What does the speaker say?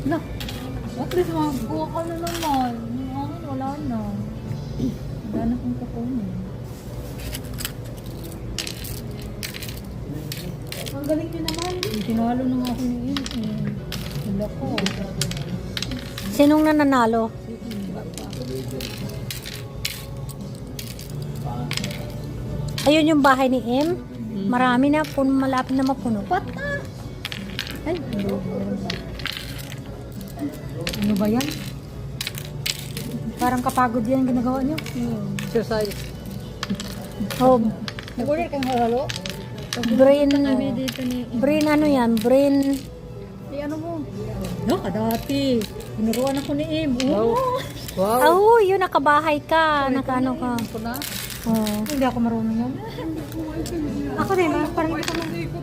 Na, at least makakuha ka na naman. Yung akin, wala na. Wala na kong kukunin. Ang galing nyo naman. Tinalo na nga ako ni Im. Wala ko. Sinong nananalo? Ayun yung bahay ni Im. Marami na, malapit na mapuno. What na? Ay, ano ba yan? Parang kapagod yan ginagawa niyo. Exercise. Oh, Nag-order kang halo? brain, Kami dito ni brain ano yan? Brain, ano mo? No, kadati. Tinuruan ako ni Im. Oo. oh, yun, nakabahay ka. Nakaano ka. Ako na. Oh. Hindi ako marunong yan. Ako rin, parang hindi ko